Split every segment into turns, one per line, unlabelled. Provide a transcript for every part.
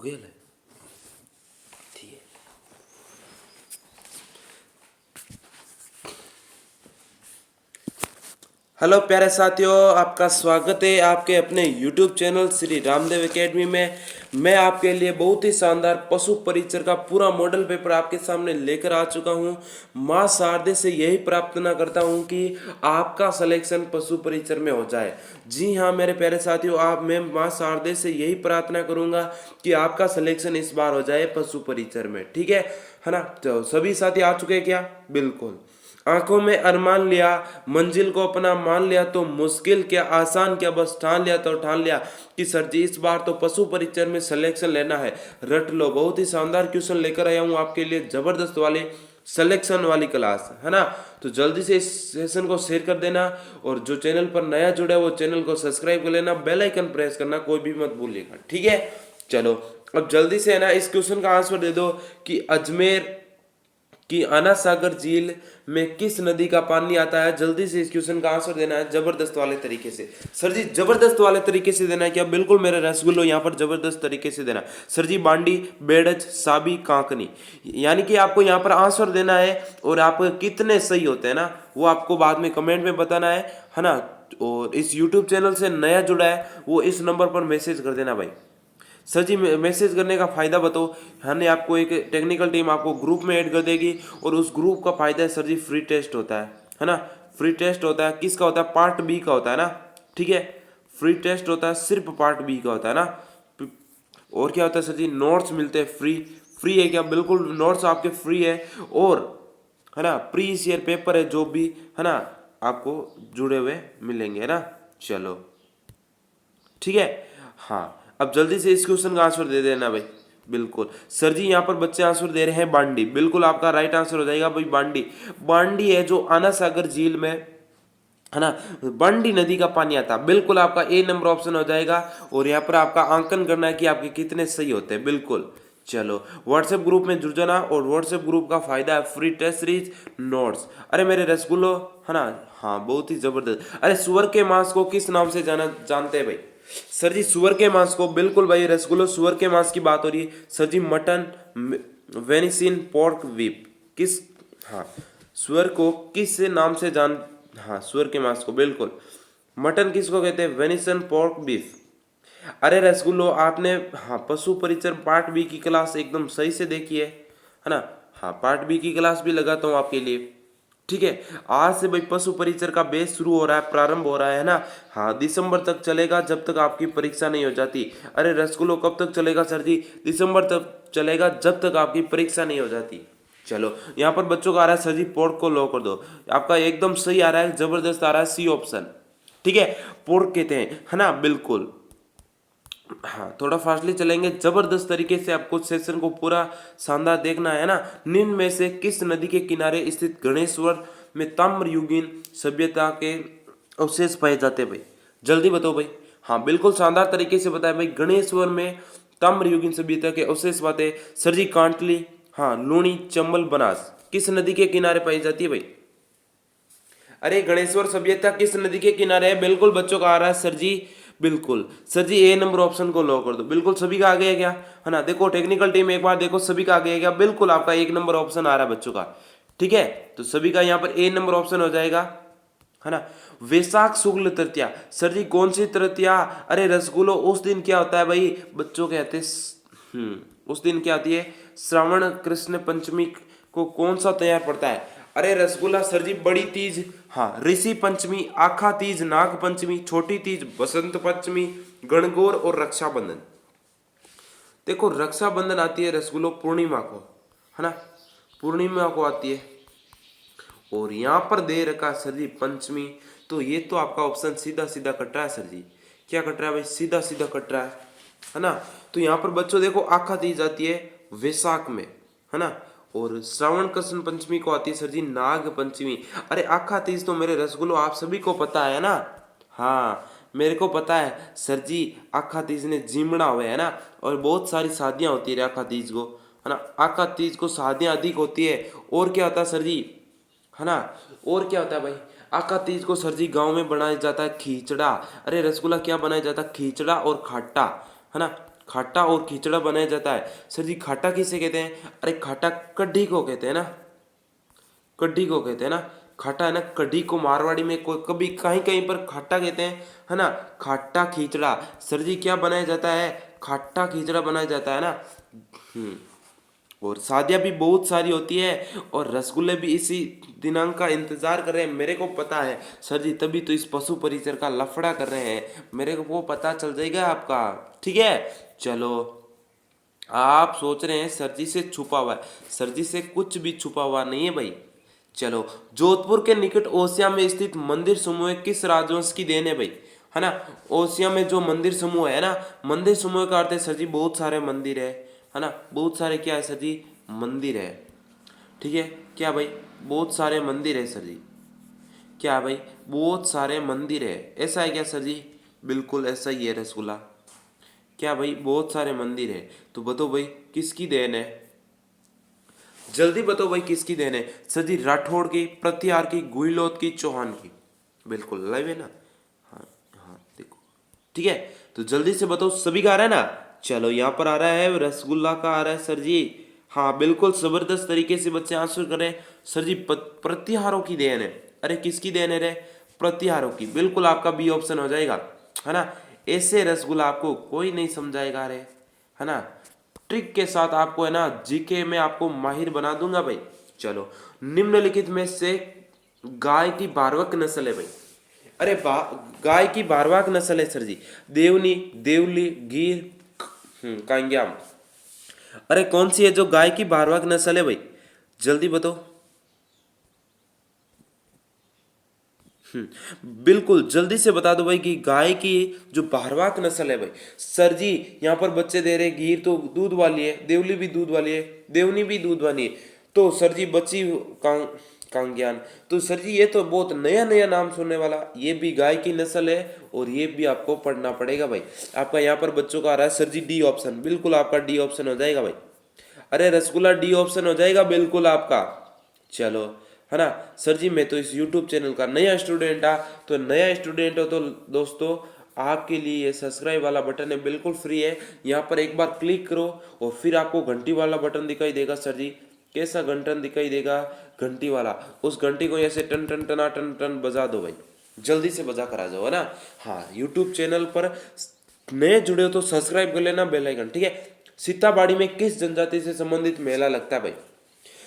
गया ले ठीक है। हेलो प्यारे साथियों, आपका स्वागत है आपके अपने YouTube channel Shri Ramdev academy में। मैं आपके लिए बहुत ही शानदार पशु परिचर का पूरा मॉडल पेपर आपके सामने लेकर आ चुका हूं। मां शारदे से यही प्रार्थना करता हूं कि आपका सिलेक्शन पशु परिचर में हो जाए। जी हाँ मेरे प्यारे साथियों, मैं मां शारदे से यही प्रार्थना करूंगा कि आपका सिलेक्शन इस बार हो जाए पशु परिचर में, ठीक है ना। तो सभी साथी आ चुके हैं क्या? बिल्कुल। आंखों में अरमान लिया, मंजिल को अपना मान लिया तो मुश्किल क्या आसान क्या, बस ठान लिया तो ठान लिया कि सर जी इस बार तो पशु परिचर में सिलेक्शन लेना है। रट लो, बहुत ही शानदार क्वेश्चन लेकर आया हूं आपके लिए, जबरदस्त वाले सिलेक्शन वाली क्लास है ना। तो जल्दी से इस सेशन को शेयर कर देना और जो चैनल पर नया जुड़ा है वो चैनल को सब्सक्राइब कर लेना, बेल आइकन प्रेस करना कोई भी मत भूलिएगा, ठीक है। चलो अब जल्दी से है ना इस क्वेश्चन का आंसर दे दो कि अजमेर कि आना सागर झील में किस नदी का पानी आता है। जल्दी से इस क्वेश्चन का आंसर देना है जबरदस्त वाले तरीके से। सर जी जबरदस्त वाले तरीके से देना है क्या? बिल्कुल मेरे रसगुल्लो यहाँ पर जबरदस्त तरीके से देना। सर जी बांडी, बेड़ज, साबी, कांकनी, यानी कि आपको यहाँ पर आंसर देना है और आप कितने सही होते हैं ना वो आपको बाद में कमेंट में बताना है ना। और इस यूट्यूब चैनल से नया जुड़ा है वो इस नंबर पर मैसेज कर देना भाई। सर जी मैसेज करने का फ़ायदा बताओ। हमने आपको एक टेक्निकल टीम आपको ग्रुप में ऐड कर देगी और उस ग्रुप का फ़ायदा है सर जी फ्री टेस्ट होता है ना। फ्री टेस्ट होता है, किसका होता है? पार्ट बी का होता है ना, ठीक है। फ्री टेस्ट होता है, सिर्फ पार्ट बी का होता है ना। और क्या होता है सर जी? नोट्स मिलते हैं फ्री। फ्री है क्या? बिल्कुल नोट्स आपके फ्री है। और है ना प्रीवियस ईयर पेपर है जो भी है ना आपको जुड़े हुए मिलेंगे, है ना। चलो ठीक है। हाँ अब जल्दी से इस क्वेश्चन का आंसर दे देना भाई। बिल्कुल सर जी यहाँ पर बच्चे आंसर दे रहे हैं बांडी, बिल्कुल आपका राइट आंसर हो जाएगा भाई बांडी। बांडी है जो आना सागर झील में है ना, बांडी नदी का पानी आता है, बिल्कुल आपका ए नंबर ऑप्शन हो जाएगा। और यहाँ पर आपका आंकन करना है कि आपके कितने सही होते हैं, बिल्कुल। चलो व्हाट्सएप ग्रुप में जुड़ जाना और व्हाट्सएप ग्रुप का फायदा है फ्री टेस्ट सीरीज नोट्स। अरे मेरे रसगुल्लो है ना, हाँ बहुत ही जबरदस्त। अरे सुअर के मांस को किस नाम से जानते हैं भाई? सर जी सुअर के मांस को, बिल्कुल भाई रसगुल्लो सुअर के मांस की बात हो रही है। सर जी मटन, वेनिसिन, पोर्क, वीप, किस, हाँ सुअर को किस नाम से हाँ सुअर के मांस को, बिल्कुल। मटन किसको कहते हैं? Venison, pork, beef. अरे रसगुल्लो आपने हाँ पशु परिचर पार्ट बी की क्लास एकदम सही से देखी है ना। हाँ पार्ट बी की क्लास भी लगाता हूँ आपके लिए, ठीक है। आज से भाई पशु परिचर का बेस शुरू हो रहा है, प्रारंभ हो रहा है ना। हाँ दिसंबर तक चलेगा जब तक आपकी परीक्षा नहीं हो जाती। अरे रसगुल्लो कब तक चलेगा सर जी? दिसंबर तक चलेगा जब तक आपकी परीक्षा नहीं हो जाती। चलो यहाँ पर बच्चों का आ रहा है सर जी पोर्क को लो कर दो, आपका एकदम सही आ रहा है, जबरदस्त आ रहा है सी ऑप्शन, ठीक है। पोर्क कहते हैं है ना, बिल्कुल। हाँ थोड़ा फास्टली चलेंगे, जबरदस्त तरीके से आपको सेशन को पूरा शानदार देखना है ना। निम्न में से किस नदी के किनारे स्थित गणेश्वर में ताम्रयुगीन सभ्यता के अवशेष पाए जाते हैं भाई? जल्दी बताओ भाई। हाँ बिल्कुल शानदार तरीके से बताया भाई, गणेश्वर में ताम्रयुगीन सभ्यता के अवशेष पाते हैं सर जी। कांटली, हाँ लूणी, चंबल, बनास किस नदी के किनारे पाई जाती है भाई? अरे गणेश्वर सभ्यता किस नदी के किनारे है? बिल्कुल बच्चों का आ रहा है सर जी, बिल्कुल सर जी ए नंबर ऑप्शन को लो कर दो। बिल्कुल सभी का आ गया क्या? है ना, देखो टेक्निकल टीम एक बार देखो सभी का आ गया क्या? बिल्कुल आपका एक नंबर ऑप्शन आ रहा है बच्चों का, ठीक है। तो सभी का यहाँ पर ए नंबर ऑप्शन हो जाएगा, है ना। वैशाख शुक्ल तृतीया, सर जी कौन सी तृतीया? अरे रसगुल्लो उस दिन क्या होता है भाई? बच्चों कहते उस दिन क्या आती है? श्रावण कृष्ण पंचमी को कौन सा त्योहार पड़ता है? अरे रसगुल्ला सर जी बड़ी तीज, हाँ ऋषि पंचमी, आखा तीज, नाग पंचमी, छोटी तीज, बसंत पंचमी, गणगौर और रक्षाबंधन। देखो रक्षाबंधन आती है रसगुल्लो पूर्णिमा को, है ना, पूर्णिमा को आती है। और यहाँ पर दे रखा सर जी पंचमी, तो ये तो आपका ऑप्शन सीधा सीधा कट रहा है सर जी। क्या कट रहा है भाई? सीधा सीधा कट रहा है ना। तो यहाँ पर बच्चों देखो आखा तीज आती है वैशाख में, है ना। और श्रावण कृष्ण पंचमी को आती है सर जी नाग पंचमी। अरे आखा तीज तो मेरे रसगुल्लो आप सभी को पता है ना। हाँ मेरे को पता है सर जी, आखा तीज ने जिमड़ा हुआ है ना। और बहुत सारी शादियां होती है आखा तीज को, है ना। आखा तीज को शादियां अधिक होती है। और क्या होता है सर जी, है ना, और क्या होता है भाई? आका तीज को सर जी गांव में बनाया जाता है खींचड़ा। अरे रसगुल्ला क्या बनाया जाता है? खींचड़ा और खट्टा, है ना। खाटा और खिचड़ा बनाया जाता है। सर जी खाटा किसे कहते हैं? अरे खाटा कढ़ी को कहते हैं ना, कढ़ी को कहते हैं ना, खाटा है ना, कढ़ी को मारवाड़ी में कोई कभी कहीं कहीं पर खाटा कहते हैं, है ना। खाटा खिचड़ा सर जी क्या बनाया जाता है? खाटा खिचड़ा बनाया जाता है ना। हम्म और शादियाँ भी बहुत सारी होती है और रसगुल्ले भी इसी दिनांक का इंतजार कर रहे हैं, मेरे को पता है सर जी, तभी तो इस पशु परिचर का लफड़ा कर रहे हैं, मेरे को वो पता चल जाएगा आपका। ठीक है चलो, आप सोच रहे हैं सर जी से छुपा हुआ है, सर जी से कुछ भी छुपा हुआ नहीं है भाई। चलो, जोधपुर के निकट ओसिया में स्थित मंदिर समूह किस राजवंश की देन है भाई? है ना। ओसिया में जो मंदिर समूह है ना, मंदिर समूह का अर्थ है सर जी बहुत सारे मंदिर है ना, बहुत सारे क्या है सर जी? मंदिर है। ठीक है क्या भाई? बहुत सारे मंदिर है सर जी। क्या भाई? बहुत सारे मंदिर है, ऐसा है क्या सर जी? बिल्कुल ऐसा ही है रसगुल्ला। क्या भाई? बहुत सारे मंदिर है, तो बताओ भाई किसकी देन है? जल्दी बताओ भाई किसकी देन है? सर जी राठौड़ की, प्रत्यार की, गुहिलोत की, चौहान की। बिल्कुल लाइव है ना। हाँ हाँ देखो, ठीक है तो जल्दी से बताओ, सभी का आ रहा है ना। चलो यहाँ पर आ रहा है रसगुल्ला का आ रहा है सर जी। हाँ बिल्कुल जबरदस्त तरीके से बच्चे आंसर कर रहे हैं सर जी। प्रतिहारों की देन है। अरे किसकी देन है रे? प्रतिहारों की। बिल्कुल आपका बी ऑप्शन हो जाएगा, है ना। ऐसे रसगुल्ला आपको कोई नहीं समझाएगा रे, है ना। ट्रिक के साथ आपको है ना जीके में आपको माहिर बना दूंगा भाई। चलो, निम्नलिखित में से गाय की बारहवक नस्ल है भाई? अरे गाय की बारहवाक नस्ल है सर जी, देवनी, देवली, गिर, कांग्याम। अरे कौन सी है जो गाय की बारहवाक नस्ल है भाई? जल्दी बताओ। बिल्कुल जल्दी से बता दो भाई कि गाय की जो बारहवाक नस्ल है भाई। सर जी यहाँ पर बच्चे दे रहे गिर तो दूध वाली है, देवली भी दूध वाली है, देवनी भी दूध वाली है, तो सर जी बच्ची कांग्यान। तो सर जी ये तो बहुत नया नया नाम सुनने वाला, ये भी गाय की नस्ल है और ये भी आपको पढ़ना पड़ेगा भाई। आपका यहाँ पर बच्चों का आ रहा है सर जी डी ऑप्शन, बिल्कुल आपका डी ऑप्शन हो जाएगा भाई। अरे रसगुल्ला डी ऑप्शन हो जाएगा बिल्कुल आपका। चलो, है ना। सर जी मैं तो इस YouTube चैनल का नया स्टूडेंट आ, तो नया स्टूडेंट हो तो दोस्तों आपके लिए ये सब्सक्राइब वाला बटन है, बिल्कुल फ्री है। यहाँ पर एक बार क्लिक करो और फिर आपको घंटी वाला बटन दिखाई देगा सर जी। कैसा घंटन दिखाई देगा? घंटी वाला। उस घंटी को ऐसे टन टन टना टन टन बजा दो भाई, जल्दी से बजा कर आ जाओ, है ना। हाँ यूट्यूब चैनल पर नए जुड़े हो तो सब्सक्राइब कर लेना, बेल आइकन। ठीक है। सीताबाड़ी में किस जनजाति से संबंधित मेला लगता है भाई?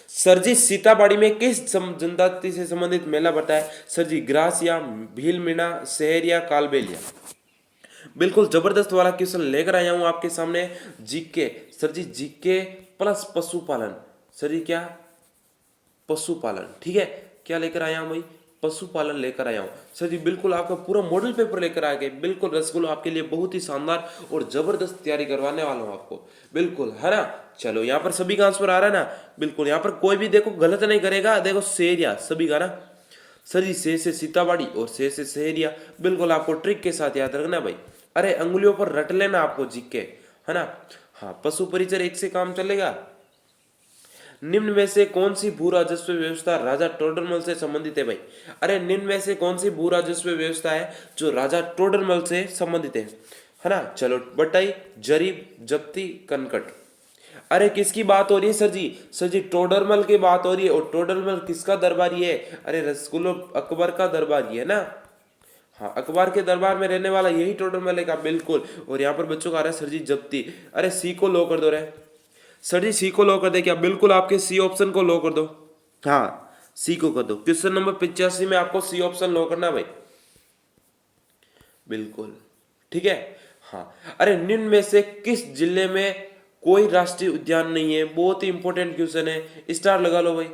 सर जी सीताबाड़ी में किस जनजाति से संबंधित मेला पड़ता है? सर जी ग्रासिया, भील मीणा, सहरिया, कालबेलिया। बिल्कुल जबरदस्त वाला क्वेश्चन लेकर आया हूं आपके सामने। जीके सर जी, जीके प्लस पशुपालन। सर जी क्या? पशुपालन। ठीक है, क्या लेकर आया हूं भाई? पशुपालन लेकर आया हूं सर जी। बिल्कुल आपका पूरा मॉडल पेपर लेकर आ गए। बिल्कुल रसगुल्ला आपके लिए बहुत ही शानदार और जबरदस्त तैयारी करवाने वाला हूं आपको, बिल्कुल, है ना। चलो यहाँ पर सभी का आंसर आ रहा है ना। बिल्कुल यहाँ पर कोई भी देखो गलत नहीं करेगा। देखो सेरिया सभी का ना सर जी, से सीताबाड़ी और से सहरिया। बिल्कुल आपको ट्रिक के साथ याद रखना भाई। अरे अंगुलियों पर रट लेना आपको जीके, है ना। हाँ पशु परिचर एक से काम चलेगा। निम्न में से कौन सी भू राजस्व व्यवस्था राजा टोडरमल से संबंधित है भाई? अरे निम्न में से कौन सी भू राजस्व व्यवस्था है जो राजा टोडरमल से संबंधित है ना। चलो, बटाई, जरीब, जप्ती, कनकट। अरे किसकी बात हो रही है सर जी? सर जी टोडरमल की बात हो रही है। और टोडरमल किसका दरबारी है? अरे रसगुल्लो अकबर का दरबारी है ना। हाँ अकबर के दरबार में रहने वाला यही टोडरमल का, बिल्कुल। और यहाँ पर बच्चों का आ रहा है सर जी जप्ती। अरे सी को लो कर दो रे सर जी, सी को लो कर दे क्या? बिल्कुल आपके सी ऑप्शन को लो कर दो। हाँ सी को कर दो। क्वेश्चन नंबर 85 में आपको सी ऑप्शन लो करना भाई, बिल्कुल, ठीक है। हाँ अरे निम्न में से किस जिले में कोई राष्ट्रीय उद्यान नहीं है? बहुत ही इंपॉर्टेंट क्वेश्चन है, स्टार लगा लो भाई,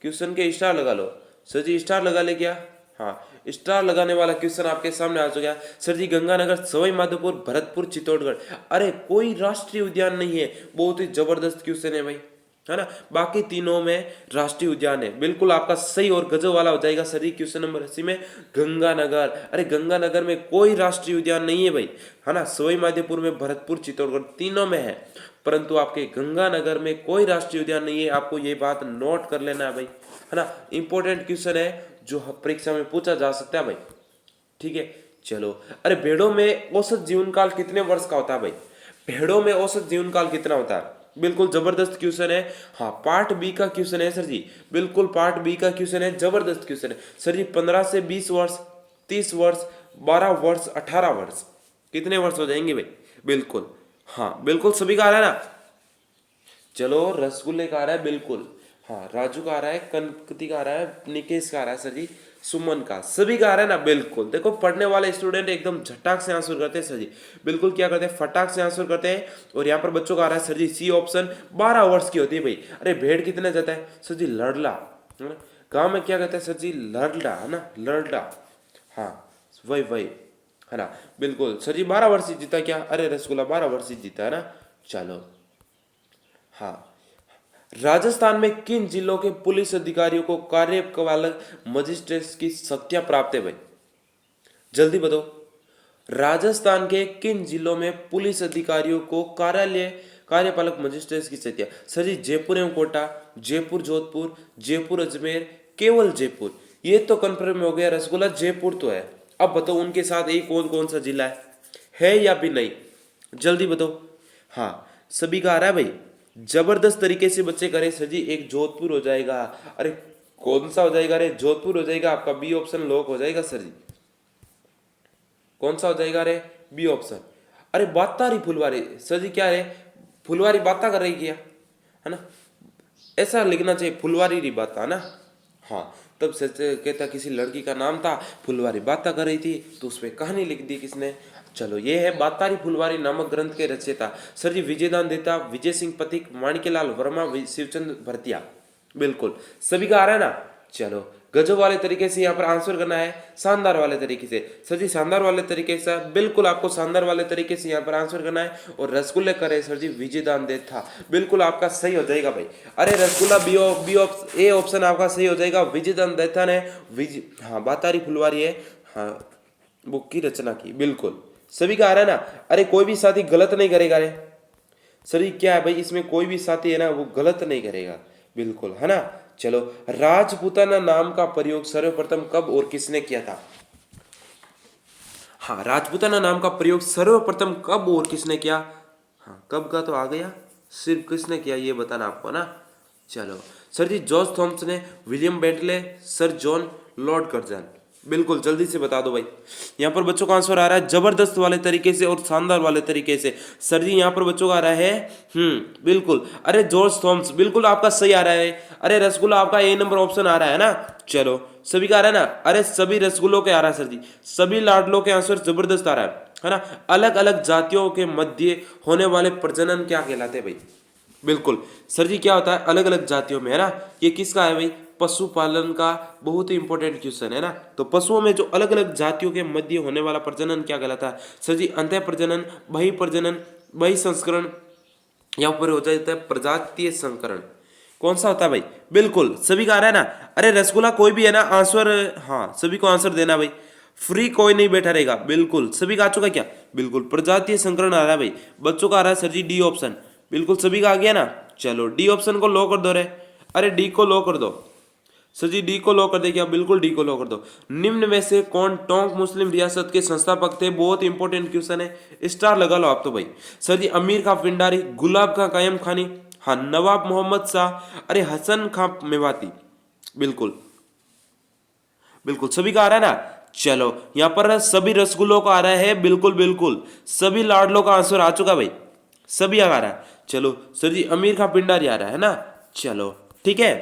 क्वेश्चन के स्टार लगा लो। सर जी स्टार लगा ले क्या? हाँ स्टार लगाने वाला क्वेश्चन आपके सामने आ चुका है सर जी। गंगानगर, सवाई माधोपुर, भरतपुर, चित्तौड़गढ़। अरे कोई राष्ट्रीय उद्यान नहीं है, बहुत ही जबरदस्त क्वेश्चन है भाई, है ना। बाकी तीनों में राष्ट्रीय उद्यान है, बिल्कुल आपका सही और गजब वाला हो जाएगा सर जी। क्वेश्चन नंबर 80 में गंगानगर। अरे गंगानगर में कोई राष्ट्रीय उद्यान नहीं है भाई, है ना। सवाई माधोपुर में, भरतपुर, चित्तौड़गढ़ तीनों में है, परंतु आपके गंगानगर में कोई राष्ट्रीय उद्यान नहीं है। आपको ये बात नोट कर लेना है भाई, है ना। इंपॉर्टेंट क्वेश्चन है जो परीक्षा में पूछा जा सकता है भाई, ठीक है। चलो, अरे भेड़ों में औसत जीवन काल कितने वर्ष का होता है भाई? भेड़ों में औसत जीवन काल कितना होता है? बिल्कुल जबरदस्त क्वेश्चन है। हाँ, पार्ट बी का क्वेश्चन है सर जी। बिल्कुल पार्ट बी का क्वेश्चन है, जबरदस्त क्वेश्चन है सर जी। 15 से 20 वर्ष, 30 वर्ष, 12 वर्ष, 18 वर्ष, कितने वर्ष हो जाएंगे भाई? बिल्कुल, हाँ बिल्कुल सभी का आ रहा है ना। चलो रसगुल्ले का आ रहा है, बिल्कुल हाँ। राजू का आ रहा है, कनकती का आ रहा है, निकेश का आ रहा है सर जी, सुमन का, सभी का आ रहा है ना। बिल्कुल देखो, पढ़ने वाले स्टूडेंट एकदम झटाक से आंसर करते हैं सर जी। बिल्कुल क्या करते हैं, फटाक से आंसर करते हैं। और यहाँ पर बच्चों का आ रहा है सर जी सी ऑप्शन, 12 वर्ष की होती है भाई। अरे भेड़ कितने जाता है सर जी? लड़ला, है ना। गाँव में क्या कहते हैं सर जी? लड़ला, है ना, लड़ला। हाँ वही वही, है ना। बिल्कुल सर जी, 12 वर्ष ही जीता क्या? अरे रसगुल्ला 12 वर्ष ही जीता, है ना। चलो हाँ, राजस्थान में किन जिलों के पुलिस अधिकारियों को कार्यपालक मजिस्ट्रेट की शक्तियां प्राप्त है भाई? जल्दी बताओ। राजस्थान के किन जिलों में पुलिस अधिकारियों को कार्यपालक मजिस्ट्रेट की शक्तियां? सर जी जयपुर एवं कोटा, जयपुर जोधपुर, जयपुर अजमेर, केवल जयपुर। ये तो कंफर्म हो गया रसगुल्ला, जयपुर तो है। अब बताओ उनके साथ एक कौन कौन सा जिला है या भी नहीं? जल्दी बताओ। हाँ सभी का आ रहा है भाई, जबरदस्त तरीके से बच्चे करें सर जी। एक जोधपुर हो जाएगा, अरे कौन सा हो जाएगा? अरे जोधपुर हो जाएगा, आपका बी ऑप्शन लॉक हो जाएगा सर जी। कौन सा हो जाएगा? अरे बी ऑप्शन। अरे बातारी फुलवारी सर जी, क्या है? फुलवारी बाता कर रही क्या, है ना। ऐसा लिखना चाहिए, फुलवारी री बाता, है ना। हाँ, तब सच कहता किसी लड़की का नाम था, फुलवारी बाता कर रही थी, तो उस पर कहानी लिख दी किसने? चलो ये है बातारी फुलवारी नामक ग्रंथ के रचयिता सर जी विजयदान देता, विजय सिंह पथिक, माणिक्यलाल वर्मा, शिवचंद भरतिया। बिल्कुल सभी का आ रहा है ना। चलो गजब वाले तरीके से यहाँ पर आंसर करना है, शानदार वाले तरीके से सर जी, शानदार वाले तरीके से। बिल्कुल आपको शानदार वाले तरीके से यहाँ पर आंसर करना है। और रसगुल्ले करे सर जी विजयदान दे था, बिल्कुल आपका सही हो जाएगा भाई। अरे रसगुल्ला ए ऑप्शन आपका सही हो जाएगा। विजयदान देथा ने हाँ बातारी फुलवारी है, हाँ बुक की रचना की। बिल्कुल सभी का आ रहा है ना। अरे कोई भी साथी गलत नहीं करेगा रे सर जी, क्या है भाई इसमें कोई भी साथी है ना वो गलत नहीं करेगा, बिल्कुल, है ना। चलो राजपूताना नाम का प्रयोग सर्वप्रथम कब और किसने किया था? हाँ, राजपूताना नाम का प्रयोग सर्वप्रथम कब और किसने किया? हाँ कब का तो आ गया, सिर्फ किसने किया ये बताना आपको ना। चलो सर जी जॉर्ज थॉमस ने, William Bentley, sir John, Lord Curzon. बिल्कुल जल्दी से बता दो भाई। यहाँ पर बच्चों का आंसर आ रहा है जबरदस्त वाले तरीके से और शानदार वाले तरीके से सर जी। यहाँ पर बच्चों का आ रहा है बिल्कुल, अरे जॉर्ज थॉमस, बिल्कुल आपका सही आ रहा है। अरे रसगुल्ला आपका ए नंबर ऑप्शन आ रहा है ना। चलो सभी का आ रहा है ना। अरे सभी रसगुल्लों के आ रहा है सर जी, सभी लाडलों के आंसर जबरदस्त आ रहा है ना। अलग अलग जातियों के मध्य होने वाले प्रजनन क्या कहलाते हैं भाई? बिल्कुल सर जी, क्या होता है अलग अलग जातियों में, है ना। ये किसका है भाई? पशुपालन का बहुत ही इंपॉर्टेंट क्वेश्चन है ना। तो पशुओं में जो अलग अलग जातियों के मध्य होने वाला प्रजनन क्या कहलाता है सर जी? अंतः प्रजनन, बहि प्रजनन, बहि संस्करण, या ऊपर हो जाता है प्रजातीय संकरण। कौन सा होता है भाई? बिल्कुल सभी का आ रहा है ना। अरे रसगुल्ला कोई भी है ना आंसर, हाँ सभी को आंसर देना भाई, फ्री कोई नहीं बैठा रहेगा। बिल्कुल सभी का आ चुका क्या? बिल्कुल प्रजातीय संकरण आ रहा है भाई। बच्चों का आ रहा है सर जी डी ऑप्शन। बिल्कुल सभी का आ गया ना। चलो डी ऑप्शन को लो कर दो रे। अरे डी को लो कर दो सर जी, डी को लो कर दे क्या? बिल्कुल डी को लो कर दो। निम्न में से कौन टोंक मुस्लिम रियासत के संस्थापक थे? बहुत इंपॉर्टेंट क्वेश्चन है, स्टार लगा लो आप तो भाई। सर जी अमीर खां पिंडारी, गुलाब खां कायम खानी, हाँ नवाब मोहम्मद शाह, अरे हसन खां मेवाती। बिल्कुल बिल्कुल सभी का आ रहा है ना। चलो यहाँ पर सभी रसगुल्लों का आ रहा है, बिल्कुल बिल्कुल सभी लाडलों का आंसर आ चुका भाई, सभी आ रहा है। चलो सर जी अमीर खां पिंडारी आ रहा है ना। चलो ठीक है,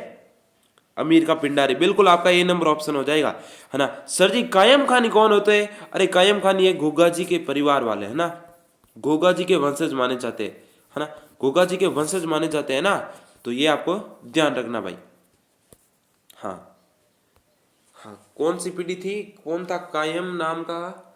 अमीर का पिंडारी, बिल्कुल आपका ए नंबर ऑप्शन हो जाएगा, है ना। सर जी कायम खानी कौन होते हैं? अरे कायम खानी ये घोगा जी के परिवार वाले, है ना। घोगा जी के वंशज माने जाते हैं, है ना। घोगा जी के वंशज माने जाते हैं ना, तो ये आपको ध्यान रखना भाई। हाँ हाँ, कौन सी पीढ़ी थी? कौन था कायम नाम का?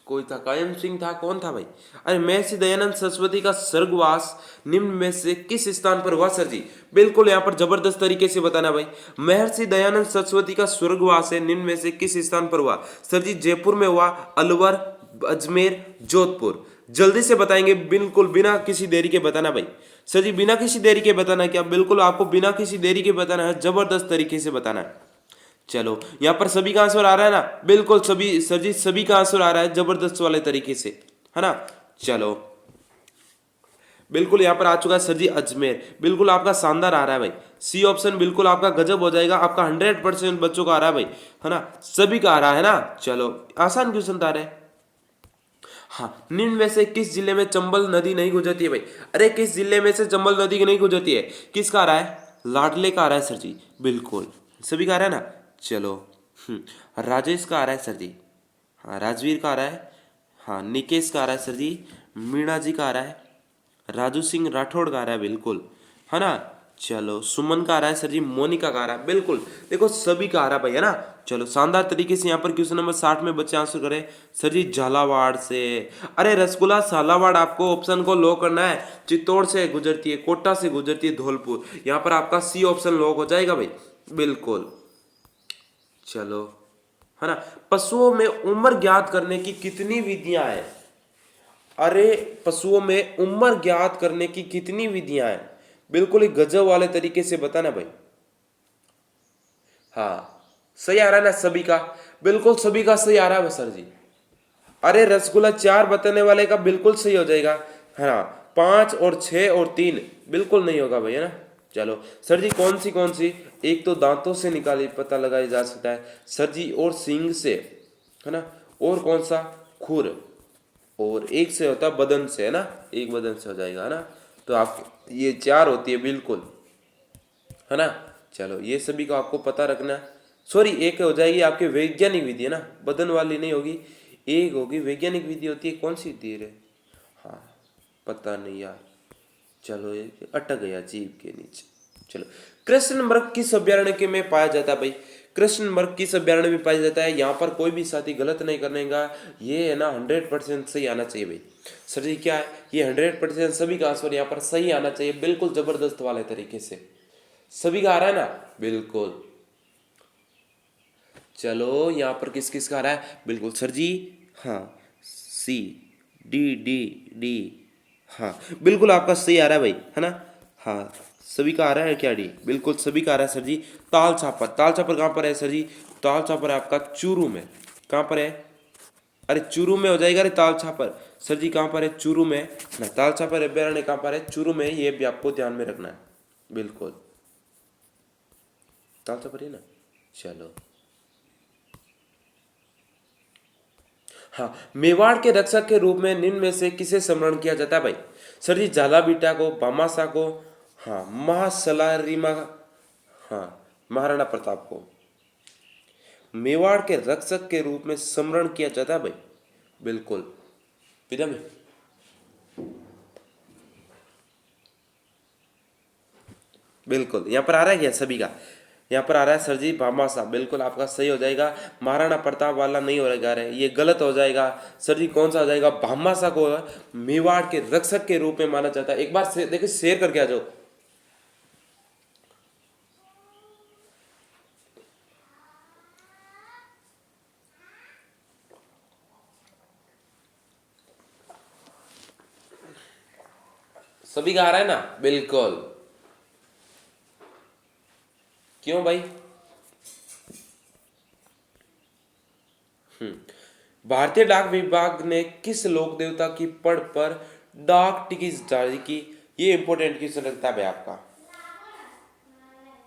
कोई था, कायम सिंह था, कौन था भाई? अरे महर्षि दयानंद सरस्वती का स्वर्गवास निम्न में से किस स्थान पर हुआ सर जी? बिल्कुल यहाँ पर जबरदस्त तरीके से बताना भाई। महर्षि दयानंद सरस्वती का स्वर्गवास है निम्न में से किस स्थान पर हुआ सर जी? जयपुर में हुआ, अलवर, अजमेर, जोधपुर। जल्दी से बताएंगे, बिल्कुल बिना किसी देरी के बताना भाई। सर जी बिना किसी देरी के बताना क्या? बिल्कुल आपको बिना किसी देरी के बताना है, जबरदस्त तरीके से बताना है। चलो यहाँ पर सभी का आंसर आ रहा है ना। बिल्कुल सभी सर जी, सभी का आंसर आ रहा है जबरदस्त वाले तरीके से, है ना। चलो बिल्कुल यहाँ पर आ चुका है सर जी अजमेर, बिल्कुल आपका शानदार आ रहा है भाई। सी ऑप्शन बिल्कुल आपका गजब हो जाएगा, आपका 100% बच्चों का आ रहा है भाई, है ना, सभी का आ रहा है ना। चलो आसान क्वेश्चन था रहे। हाँ, निम्न में से किस जिले में चंबल नदी नहीं गुजरती है भाई? अरे किस जिले में से चंबल नदी नहीं गुजरती है? किसका आ रहा है? लाडले का आ रहा है सर जी, बिल्कुल सभी का आ रहा है ना। चलो राजेश का आ रहा है सर जी, हाँ राजवीर का आ रहा है, हाँ निकेश का आ रहा है सर जी, मीणा जी का आ रहा है, राजू सिंह राठौड़ का आ रहा है बिल्कुल, है ना। चलो सुमन का आ रहा है सर जी, मोनिका का आ रहा है बिल्कुल, देखो सभी का आ रहा है भाई, है ना। चलो शानदार तरीके से यहाँ पर क्वेश्चन नंबर 60 में बच्चे आंसर करें सर जी झालावाड़ से। अरे रसगुल्ला झालावाड़ आपको ऑप्शन को लॉक करना है, चित्तौड़ से गुजरती है, कोटा से गुजरती है, धौलपुर, यहाँ पर आपका सी ऑप्शन लॉक हो जाएगा भाई, बिल्कुल। चलो, है ना। पशुओं में उम्र ज्ञात करने की कितनी विधियां हैं? अरे पशुओं में उम्र ज्ञात करने की कितनी विधियां हैं? बिल्कुल ही गजब वाले तरीके से बताना भाई। हाँ सही आ रहा है ना सभी का? बिल्कुल सभी का सही आ रहा है सर जी। अरे रसगुल्ला 4 बताने वाले का बिल्कुल सही हो जाएगा, हाँ 5 और 6 और 3 बिल्कुल नहीं होगा भाई, है ना। चलो सर जी कौन सी? एक तो दांतों से निकाली पता लगाया जा सकता है सर जी, और सींग से, है ना, और कौन सा? खुर, और एक से होता है बदन से, है ना, एक बदन से हो जाएगा, है ना। तो आप ये 4 होती है बिल्कुल, है ना। चलो ये सभी को आपको पता रखना है। सॉरी एक हो जाएगी आपकी वैज्ञानिक विधि, है ना, बदन वाली नहीं होगी, एक होगी वैज्ञानिक विधि होती है, कौन सी होती है रे? हाँ पता नहीं यार, चलो ये अटक गया जीभ के नीचे। चलो कृष्ण मृग किस अभ्यारण्य के में पाया जाता है भाई? कृष्ण मृग किस अभ्यारण्य में पाया जाता है? यहाँ पर कोई भी साथी गलत नहीं करने का, ये है ना 100% सही आना चाहिए भाई। सर जी क्या है ये 100% सभी का आंसर यहाँ पर सही आना चाहिए, बिल्कुल जबरदस्त वाले तरीके से सभी का आ रहा है ना, बिल्कुल। चलो यहाँ पर किस किस का आ रहा है? बिल्कुल सर जी, हाँ सी डी डी डी, हाँ बिल्कुल आपका सही आ रहा है भाई, है ना। हाँ सभी का आ रहा है क्या डी? बिल्कुल सभी का आ रहा है सर जी। ताल छापर, ताल छापर कहाँ पर है सर जी? ताल छापर है आपका चूरू में, कहाँ पर है? अरे चूरू में हो जाएगा, अरे ताल छापर सर जी कहाँ पर है? चूरू में ना, ताल छापर अभ्यारण्य कहाँ पर है? चूरू में, ये भी आपको ध्यान में रखना है, बिल्कुल ताल छापर है ना। चलो हाँ, मेवाड़ के रक्षक के रूप में निम्न में से किसे स्मरण किया जाता है भाई? सर जी झाला बीटा को, भामाशाह को, हाँ महासलारीमा, हाँ महाराणा प्रताप को मेवाड़ के रक्षक के रूप में स्मरण किया जाता है भाई, बिल्कुल। विदा में बिल्कुल यहाँ पर आ रहा है क्या सभी का? यहाँ पर आ रहा है सर जी भामाशाह, बिल्कुल आपका सही हो जाएगा। महाराणा प्रताप वाला नहीं हो रहा है, ये गलत हो जाएगा सर जी। कौन सा हो जाएगा? भामाशाह को मेवाड़ के रक्षक के रूप में माना जाता है। एक बार देखिए शेयर करके आ जाओ। सभी का आ रहा है ना, बिल्कुल। क्यों भाई? भारतीय डाक विभाग ने किस लोक देवता की पढ़ पर डाक टिकट जारी की? ये इंपॉर्टेंट क्वेश्चन रखता है भाई आपका,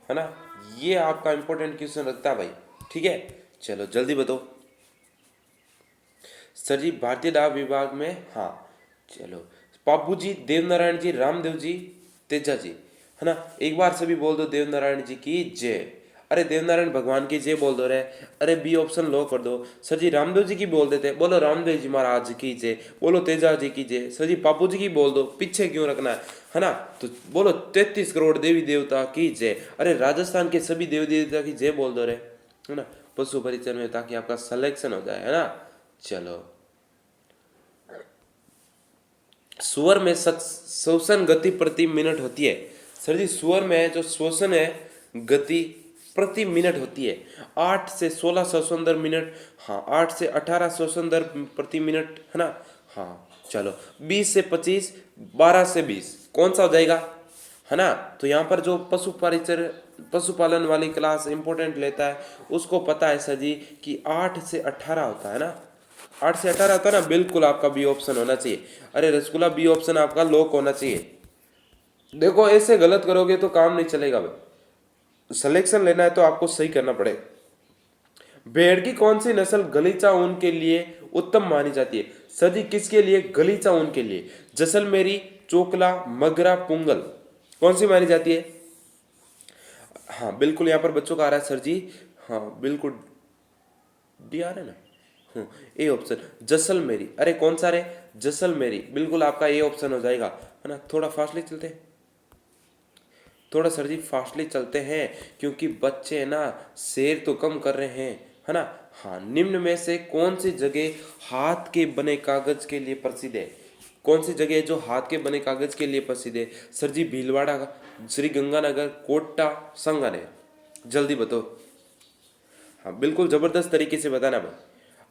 है ना, ये आपका इंपॉर्टेंट क्वेश्चन रखता है भाई, ठीक है। चलो जल्दी बताओ सर जी। भारतीय डाक विभाग में, हाँ चलो बाबू जी, देवनारायण जी, रामदेव जी, तेजा जी, है ना। एक बार सभी बोल दो देवनारायण जी की जय। अरे देवनारायण भगवान की जय बोल दो रे। अरे बी ऑप्शन लो कर दो सर जी। रामदेव जी की बोल देते, बोलो रामदेव जी महाराज की जय, बोलो तेजा जी की जय। सर जी बापू जी की बोल दो, पीछे क्यों रखना है ना। तो बोलो 33 करोड़ देवी देवता की जय। अरे राजस्थान के सभी देवी देवता की जय बोल दो रे, है ना, पशु परिचय में, ताकि आपका सिलेक्शन हो जाए, है ना। चलो सुअर में श्वसन गति प्रति मिनट होती है? सर जी सुअर में जो श्वसन है गति प्रति मिनट होती है 8 से 16 श्वसन दर मिनट, हाँ 8 से 18 श्वसन दर प्रति मिनट, है ना। हाँ चलो 20 से 25, 12 से 20, कौन सा हो जाएगा, है ना। तो यहाँ पर जो पशुपालन वाली क्लास इंपॉर्टेंट लेता है उसको पता है सर जी कि 8 से 18 होता है ना। 8 से 18 होता है ना, बिल्कुल आपका बी ऑप्शन होना चाहिए। अरे रसगुल्ला, बी ऑप्शन आपका लॉक होना चाहिए। देखो ऐसे गलत करोगे तो काम नहीं चलेगा भाई, सिलेक्शन लेना है तो आपको सही करना पड़ेगा। भेड़ की कौन सी नस्ल गलीचा ऊन के लिए उत्तम मानी जाती है? सर जी किसके लिए? गलीचा ऊन के लिए। जैसलमेरी, चोकला, मगरा, पुंगल, कौन सी मानी जाती है? हाँ बिल्कुल, यहाँ पर बच्चों का आ रहा है सर जी। हाँ बिल्कुल, डी आ रहा है ना। A option Jaisalmeri. अरे कौन सा रे? जैसलमेरी, बिल्कुल आपका ए ऑप्शन हो जाएगा, है ना। थोड़ा फास्टली चलते हैं, थोड़ा सर जी फास्टली चलते हैं, क्योंकि बच्चे ना शेर तो कम कर रहे हैं, है ना। हाँ, निम्न में से कौन सी जगह हाथ के बने कागज के लिए प्रसिद्ध है? कौन सी जगह है जो हाथ के बने कागज के लिए प्रसिद्ध है? सर जी भीलवाड़ा, श्री गंगानगर, कोटा, संगानेर, जल्दी बताओ। हाँ बिल्कुल, जबरदस्त तरीके से बताना भाई।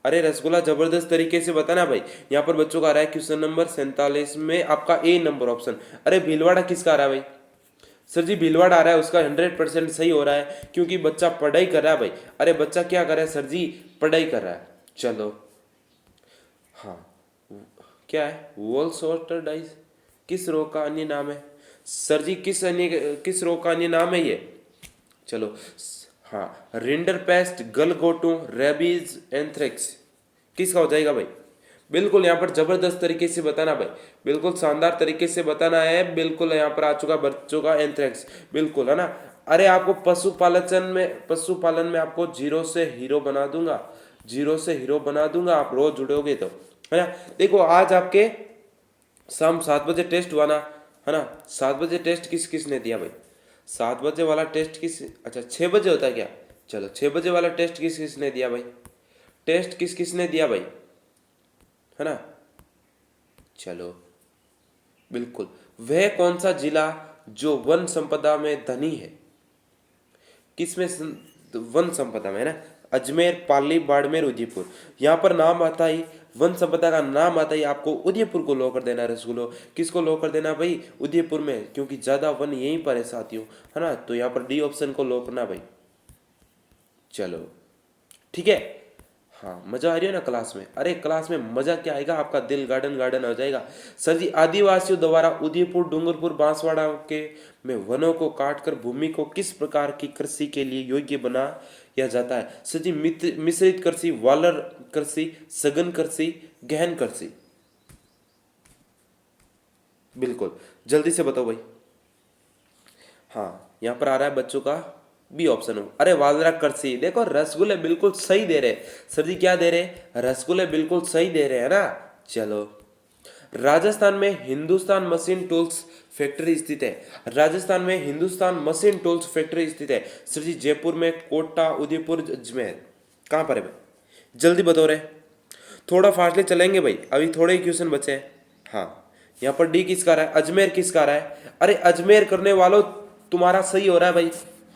अरे रसगुल्ला, जबरदस्त तरीके से बताना भाई। यहाँ पर बच्चों का आ रहा है क्वेश्चन नंबर 47 में आपका ए नंबर ऑप्शन। अरे भीलवाड़ा किसका आ रहा है भाई? सर जी भीलवाड़ा आ रहा है, उसका 100% सही हो रहा है, क्योंकि बच्चा पढ़ाई कर रहा है भाई। अरे बच्चा क्या कर रहा है सर जी? पढ़ाई कर रहा है। चलो, हाँ, क्या है वोल्सोटरडाइस? किस रोग का अन्य नाम है? सर जी किस रोग का अन्य नाम है ये? चलो, हाँ, रिंडरपेस्ट, गलघोटू, रेबीज, एंथ्रेक्स, किसका हो जाएगा भाई? बिल्कुल यहाँ पर जबरदस्त तरीके से बताना भाई, बिल्कुल शानदार तरीके से बताना है। बिल्कुल यहाँ पर आ चुका बच्चों का एंथ्रेक्स, बिल्कुल, है ना। अरे आपको पशुपालन में आपको जीरो से हीरो बना दूंगा, जीरो से हीरो बना दूंगा, आप रोज जुड़ोगे तो, है ना। देखो आज आपके शाम 7 बजे टेस्ट हुआ ना, है ना। 7 बजे टेस्ट किस किस ने दिया भाई? 7 बजे वाला टेस्ट किस, अच्छा 6 बजे होता है क्या? चलो 6 बजे वाला टेस्ट किस किस ने दिया भाई? टेस्ट किस किस ने दिया भाई, है ना। चलो, बिल्कुल, वह कौन सा जिला जो वन संपदा में धनी है? किसमें वन संपदा में, है ना। अजमेर, पाली, बाड़मेर, उदयपुर, यहाँ पर नाम आता ही, वन संपदा का नाम आता ही आपको उदयपुर को लो कर देना है रसगुल्लो। किसको लो कर देना भाई? उदयपुर में, क्योंकि ज्यादा वन यहीं पर है साथियों, है ना। तो यहाँ पर डी ऑप्शन को लो करना भाई। चलो ठीक है। हाँ, मजा आ रही है ना क्लास में? अरे क्लास में मजा क्या आएगा, आपका दिल गार्डन गार्डन हो जाएगा। सर जी आदिवासियों द्वारा उदयपुर, डूंगरपुर, बांसवाड़ा के में वनों को काटकर भूमि को किस प्रकार की कृषि के लिए योग्य बनाया जाता है? सर जी मिश्रित कृषि, वालर कृषि, सघन कृषि, गहन कृषि, बिल्कुल, जल्दी से बताओ भाई। हाँ, यहाँ पर आ रहा है बच्चों का बी ऑप्शन हो। अरे वालरा कृषि, देखो रसगुल्ले बिल्कुल सही दे रहे। सर जी क्या दे रहे? रसगुल्ले बिल्कुल सही दे रहे हैं ना। चलो, राजस्थान में हिंदुस्तान मशीन टूल्स फैक्ट्री स्थित है। राजस्थान में हिंदुस्तान मशीन टूल्स फैक्ट्री स्थित है। सर जी जयपुर में, कोटा, उदयपुर, अजमेर, कहाँ पर है भाई? जल्दी बताओ रे, थोड़ा फास्टली चलेंगे भाई, अभी थोड़े ही क्वेश्चन बचे हैं। हाँ, यहाँ पर डी किसका रहा है? अजमेर किसका आ रहा है? अरे अजमेर करने वालों, तुम्हारा सही हो रहा है भाई।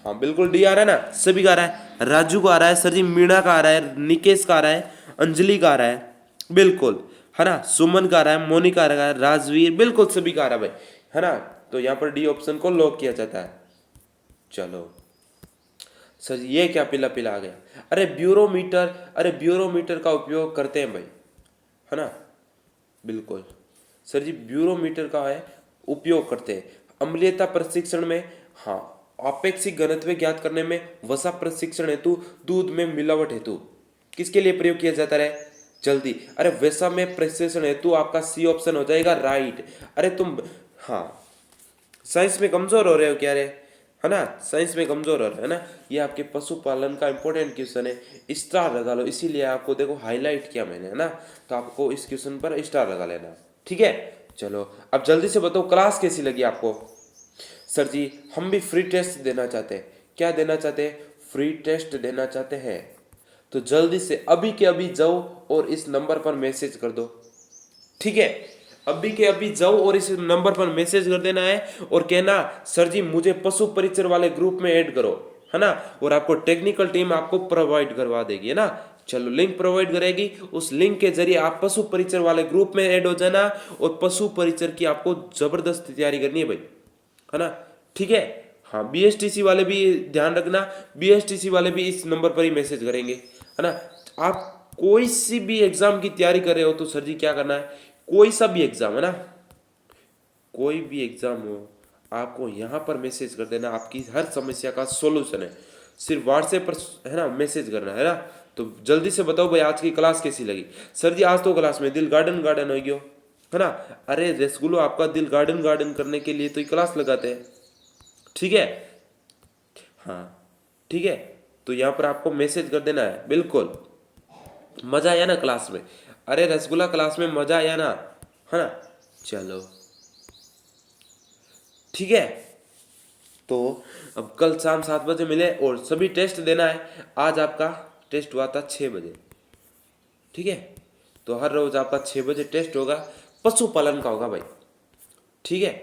हाँ बिल्कुल, डी आ रहा है ना, सभी का आ रहा है। राजू का आ रहा है सर जी, मीणा का आ रहा है, निकेश का आ रहा है, अंजलि का आ रहा है, बिल्कुल, है ना। सुमन का आ रहा है, मोनिका का आ रहा है, राजवीर, बिल्कुल सभी का आ रहा है भाई, है ना। तो यहाँ पर डी ऑप्शन को लॉक किया जाता है। चलो सर, ये क्या पीला पीला आ गया? अरे ब्यूरोमीटर, अरे ब्यूरोमीटर का उपयोग करते हैं भाई, है ना। बिल्कुल सर जी, ब्यूरोमीटर का है उपयोग करते हैं अम्लीयता परीक्षण में, हाँ, आपेक्षिक घनत्व ज्ञात करने में, वसा परीक्षण हेतु, दूध में मिलावट हेतु, किसके लिए प्रयोग किया जाता है? जल्दी, अरे वसा में परीक्षण हेतु आपका सी ऑप्शन हो जाएगा राइट। अरे तुम, हाँ, साइंस में कमजोर हो रहे हो क्या रे, है ना। साइंस में कमजोर हो रहे हो, है ना। ये आपके पशुपालन का इंपॉर्टेंट क्वेश्चन है, स्टार लगा लो, इसीलिए आपको देखो हाईलाइट किया मैंने, है ना। तो आपको इस क्वेश्चन पर स्टार लगा लेना, ठीक है। चलो अब जल्दी से बताओ क्लास कैसी लगी आपको? सर जी हम भी फ्री टेस्ट देना चाहते हैं। क्या देना चाहते हैं? फ्री टेस्ट देना चाहते हैं। तो जल्दी से अभी के अभी जाओ और इस नंबर पर मैसेज कर दो, ठीक है। अभी के अभी जाओ और इस नंबर पर मैसेज कर देना है और कहना सर जी मुझे पशु परिचर वाले ग्रुप में ऐड करो, है ना। और आपको टेक्निकल टीम आपको प्रोवाइड करवा देगी, है ना। चलो, लिंक प्रोवाइड करेगी, उस लिंक के जरिए आप पशु परिचर वाले ग्रुप में ऐड हो जाना और पशु परिचर की आपको जबरदस्त तैयारी करनी है भाई, है ना, ठीक है। हाँ, बीएसटीसी वाले भी ध्यान रखना, बीएसटीसी वाले भी इस नंबर पर ही मैसेज करेंगे, है ना। आप कोई सी भी एग्जाम की तैयारी कर रहे हो तो सर जी क्या करना है, कोई सा भी एग्जाम है ना, कोई भी एग्जाम हो, आपको यहाँ पर मैसेज कर देना, आपकी हर समस्या का सॉल्यूशन है। सिर्फ व्हाट्सएप पर है ना मैसेज करना है ना। तो जल्दी से बताओ भाई आज की क्लास कैसी लगी। सर जी आज तो क्लास में दिल गार्डन गार्डन हो गयो है ना। अरे रसगुल्लो आपका दिल गार्डन गार्डन करने के लिए तो ये क्लास लगाते हैं, ठीक है। हाँ ठीक है, तो यहाँ पर आपको मैसेज कर देना है। बिल्कुल मजा आया ना क्लास में, अरे रसगुल्ला क्लास में मजा आया ना, है ना। चलो ठीक है, तो अब कल शाम 7 बजे मिले और सभी टेस्ट देना है। आज आपका टेस्ट हुआ था 6 बजे, ठीक है। तो हर रोज आपका 6 बजे टेस्ट होगा, पशुपालन का होगा भाई, ठीक है।